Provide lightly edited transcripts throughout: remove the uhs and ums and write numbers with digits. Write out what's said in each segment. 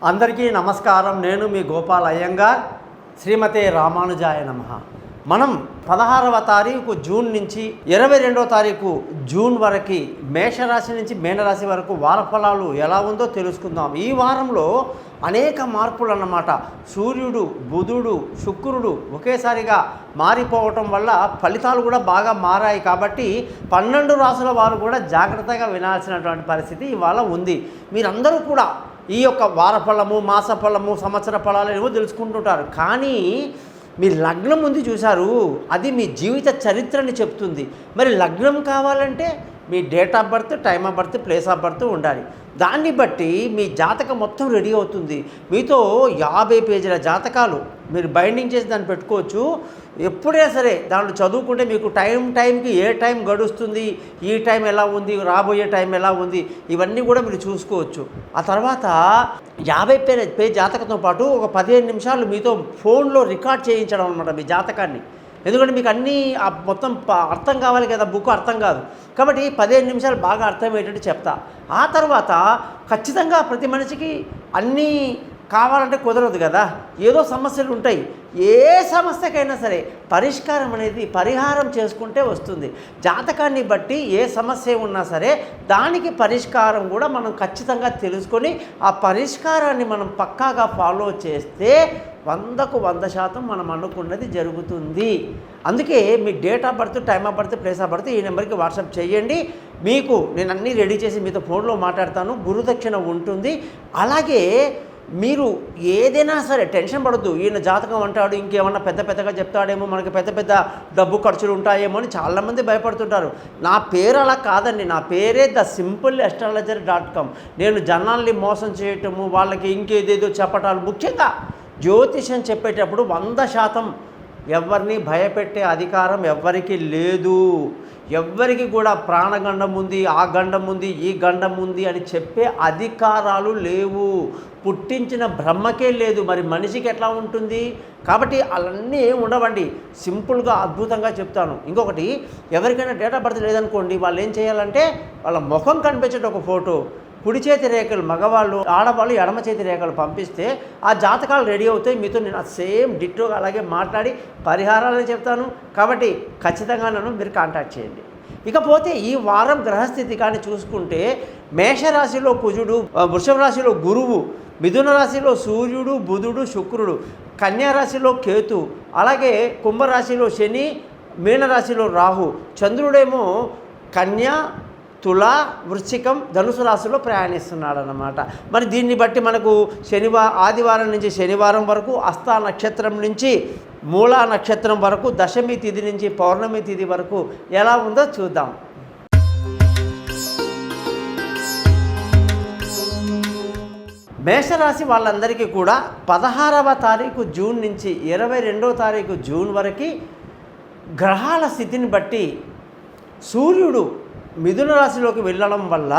అందరికీ నమస్కారం. నేను మీ గోపాల్ అయ్యంగార్. శ్రీమతే రామానుజాయ నమః. మనం 16వ తారీఖు జూన్ నుంచి 22వ తారీఖు జూన్ వరకు మేషరాశి నుంచి మీనరాశి వరకు వారఫలాలు ఎలా ఉందో తెలుసుకుందాం. ఈ వారంలో అనేక మార్పులు అన్నమాట. సూర్యుడు, బుధుడు, శుక్రుడు ఒకేసారిగా మారిపోవటం వల్ల ఫలితాలు కూడా బాగా మారాయి. కాబట్టి 12 రాసుల వారు కూడా జాగ్రత్తగా వినాల్సినటువంటి పరిస్థితి ఇవాళ ఉంది. మీరందరూ కూడా ఈ యొక్క వారఫలము, మాస ఫలము, సంవత్సర ఫలాలు ఏమో తెలుసుకుంటుంటారు. కానీ మీ లగ్నం ఉంది చూశారు, అది మీ జీవిత చరిత్రని చెప్తుంది. మరి లగ్నం కావాలంటే మీ date of birth, time of birth, place of birth ఉండాలి. దాన్ని బట్టి మీ జాతకం మొత్తం రెడీ అవుతుంది. మీతో 50 పేజీల జాతకాలు మీరు బైండింగ్ చేసి దాన్ని పెట్టుకోవచ్చు. ఎప్పుడైనా సరే దాంట్లో చదువుకుంటే మీకు టైంకి ఏ టైం గడుస్తుంది, ఈ టైం ఎలా ఉంది, రాబోయే టైం ఎలా ఉంది, ఇవన్నీ కూడా మీరు చూసుకోవచ్చు. ఆ తర్వాత 50 పేజీ జాతకంతో పాటు ఒక 15 నిమిషాలు మీతో ఫోన్లో రికార్డ్ చేయించడం అనమాట మీ జాతకాన్ని. ఎందుకంటే మీకు అన్నీ మొత్తం అర్థం కావాలి కదా, బుక్ అర్థం కాదు. కాబట్టి 15 నిమిషాలు బాగా అర్థమయ్యేటట్టు చెప్తా. ఆ తర్వాత ఖచ్చితంగా ప్రతి మనిషికి అన్నీ కావాలంటే కుదరదు కదా, ఏదో సమస్యలు ఉంటాయి. ఏ సమస్యకైనా సరే పరిహారం చేసుకుంటే వస్తుంది. జాతకాన్ని బట్టి ఏ సమస్య ఉన్నా సరే దానికి పరిష్కారం కూడా మనం ఖచ్చితంగా తెలుసుకొని ఆ పరిష్కారాన్ని మనం పక్కాగా ఫాలో చేస్తే 100కు 100% మనం అనుకున్నది జరుగుతుంది. అందుకే మీ date of birth, time of birth, place of birth ఈ నెంబర్కి వాట్సాప్ చేయండి. మీకు నేను అన్నీ రెడీ చేసి మీతో ఫోన్లో మాట్లాడతాను. గురుదక్షిణ ఉంటుంది. అలాగే మీరు ఏదైనా సరే టెన్షన్ పడద్దు. ఈయన జాతకం అంటాడు, ఇంకేమన్నా పెద్దగా చెప్తాడేమో, మనకి పెద్ద డబ్బు ఖర్చులు ఉంటాయేమో అని చాలామంది భయపడుతుంటారు. నా పేరు అలా కాదండి. నా పేరే thesimple.astrologer.com. నేను జనాల్ని మోసం చేయటము, వాళ్ళకి ఇంకేదేదో చెప్పటాలు, ముఖ్యంగా జ్యోతిషం చెప్పేటప్పుడు 100% ఎవరిని భయపెట్టే అధికారం ఎవ్వరికి లేదు. ఎవ్వరికి కూడా ప్రాణగండం ఉంది, ఆ గండం ఉంది, ఈ గండం ఉంది అని చెప్పే అధికారాలు లేవు. పుట్టించిన బ్రహ్మకే లేదు, మరి మనిషికి ఎట్లా ఉంటుంది? కాబట్టి అలాన్నీ ఏమి ఉండవండి. సింపుల్గా అద్భుతంగా చెప్తాను. ఇంకొకటి, ఎవరికైనా డేట్ ఆఫ్ బర్త్ లేదనుకోండి, వాళ్ళు ఏం చేయాలంటే వాళ్ళ ముఖం కనిపించేట ఒక ఫోటో, కుడి చేతి రేఖలు మగవాళ్ళు, ఆడవాళ్ళు ఎడమ చేతి రేఖలు పంపిస్తే ఆ జాతకాలు రెడీ అవుతాయి. మీతో నేను సేమ్ డిట్టోగా అలాగే మాట్లాడి పరిహారాలను చెప్తాను. కాబట్టి ఖచ్చితంగా నన్ను మీరు కాంటాక్ట్ చేయండి. ఇకపోతే ఈ వారం గ్రహస్థితి కానీ చూసుకుంటే మేషరాశిలో కుజుడు, వృషభ రాశిలో గురువు, మిథున రాశిలో సూర్యుడు, బుధుడు, శుక్రుడు, కన్యా రాశిలో కేతు, అలాగే కుంభరాశిలో శని, మీనరాశిలో రాహు, చంద్రుడేమో కన్యా, తుల, వృశ్చికం, ధనుసు రాశిలో ప్రయాణిస్తున్నాడు అన్నమాట. మరి దీన్ని బట్టి మనకు ఆదివారం నుంచి శనివారం వరకు, హస్త నక్షత్రం నుంచి మూలా నక్షత్రం వరకు, దశమి తిథి నుంచి పౌర్ణమి తిథి వరకు ఎలా ఉందో చూద్దాం. మేషరాశి వాళ్ళందరికీ కూడా 16వ తారీఖు జూన్ నుంచి 22వ తారీఖు జూన్ వరకు గ్రహాల స్థితిని బట్టి సూర్యుడు మిథున రాశిలోకి వెళ్ళడం వల్ల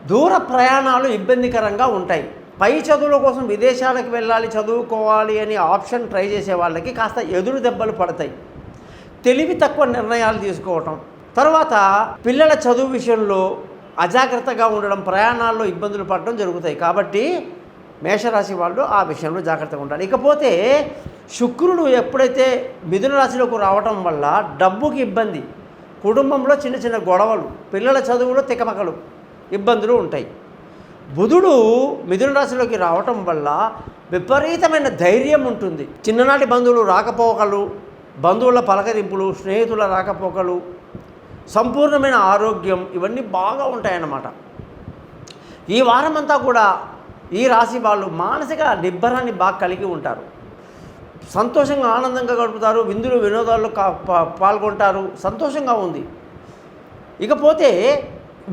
దూర ప్రయాణాలు ఇబ్బందికరంగా ఉంటాయి. పై చదువుల కోసం విదేశాలకు వెళ్ళాలి, చదువుకోవాలి అని ఆప్షన్ ట్రై చేసే వాళ్ళకి కాస్త ఎదురు దెబ్బలు పడతాయి. తెలివి తక్కువ నిర్ణయాలు తీసుకోవటం, తర్వాత పిల్లల చదువు విషయంలో అజాగ్రత్తగా ఉండడం, ప్రయాణాల్లో ఇబ్బందులు పడడం జరుగుతాయి. కాబట్టి మేషరాశి వాళ్ళు ఆ విషయంలో జాగ్రత్తగా ఉండాలి. ఇకపోతే శుక్రుడు ఎప్పుడైతే మిథున రాశిలోకి రావడం వల్ల డబ్బుకి ఇబ్బంది, కుటుంబంలో చిన్న గొడవలు, పిల్లల చదువులో తికమకలు, ఇబ్బందులు ఉంటాయి. బుధుడు మిథున రాశిలోకి రావటం వల్ల విపరీతమైన ధైర్యం ఉంటుంది. చిన్ననాటి బంధువులు రాకపోకలు, బంధువుల పలకరింపులు, స్నేహితుల రాకపోకలు, సంపూర్ణమైన ఆరోగ్యం, ఇవన్నీ బాగా ఉంటాయన్నమాట. ఈ వారం అంతా కూడా ఈ రాశి వాళ్ళు మానసిక నిబ్బరాన్ని బాగా కలిగి ఉంటారు. సంతోషంగా ఆనందంగా గడుపుతారు, విందులు వినోదాల్లో పాల్గొంటారు, సంతోషంగా ఉంది. ఇకపోతే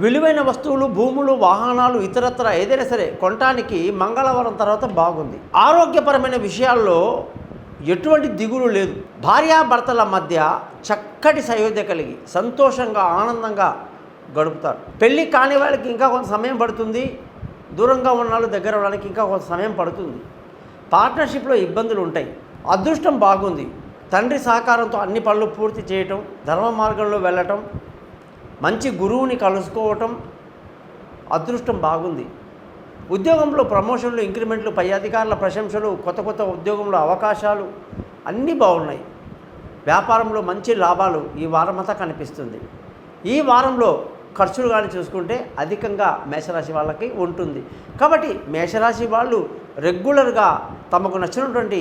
విలువైన వస్తువులు, భూములు, వాహనాలు, ఇతరత్ర ఏదైనా సరే కొనటానికి మంగళవారం తర్వాత బాగుంది. ఆరోగ్యపరమైన విషయాల్లో ఎటువంటి దిగులు లేదు. భార్యాభర్తల మధ్య చక్కటి సయోధ్య కలిగి సంతోషంగా ఆనందంగా గడుపుతారు. పెళ్ళి కాని వాళ్ళకి ఇంకా కొంత సమయం పడుతుంది, దూరంగా ఉన్న వాళ్ళు దగ్గర అవడానికి ఇంకా కొంత సమయం పడుతుంది. పార్ట్నర్షిప్లో ఇబ్బందులు ఉంటాయి. అదృష్టం బాగుంది. తండ్రి సహకారంతో అన్ని పనులు పూర్తి చేయటం, ధర్మ మార్గంలో వెళ్ళటం, మంచి గురువుని కలుసుకోవటం, అదృష్టం బాగుంది. ఉద్యోగంలో ప్రమోషన్లు, ఇంక్రిమెంట్లు, పై అధికారుల ప్రశంసలు, కొత్త కొత్త ఉద్యోగంలో అవకాశాలు అన్నీ బాగున్నాయి. వ్యాపారంలో మంచి లాభాలు ఈ వారమంతా కనిపిస్తుంది. ఈ వారంలో ఖర్చులు కానీ చూసుకుంటే అధికంగా మేషరాశి వాళ్ళకి ఉంటుంది. కాబట్టి మేషరాశి వాళ్ళు రెగ్యులర్గా తమకు నచ్చినటువంటి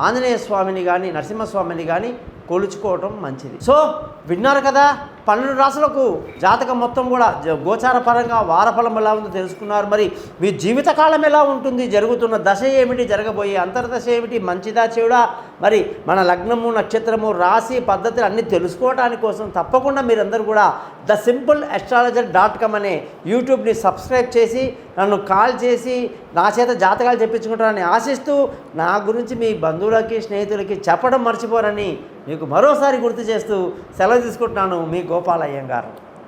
ఆంజనేయ స్వామిని కానీ నరసింహస్వామిని కానీ కొలుచుకోవటం మంచిది. సో విన్నారు కదా, 12 రాశులకు జాతకం మొత్తం కూడా గోచార పరంగా వారఫలం ఎలా ఉందో తెలుసుకున్నారు. మరి మీ జీవితకాలం ఎలా ఉంటుంది, జరుగుతున్న దశ ఏమిటి, జరగబోయే అంతర్దశ ఏమిటి, మంచిదా చెడుడా, మరి మన లగ్నము, నక్షత్రము, రాశి పద్ధతులు అన్నీ తెలుసుకోవడానికి కోసం తప్పకుండా మీరందరూ కూడా thesimpleastrologer.com అనే యూట్యూబ్ని సబ్స్క్రైబ్ చేసి నన్ను కాల్ చేసి నా చేత జాతకాలు చెప్పించుకుంటారని ఆశిస్తూ, నా గురించి మీ బంధువులకి, స్నేహితులకి చెప్పడం మర్చిపోరని మీకు మరోసారి గుర్తు చేస్తూ సెలవు తీసుకుంటున్నాను. మీ గోపాల్ అయ్యంగార్.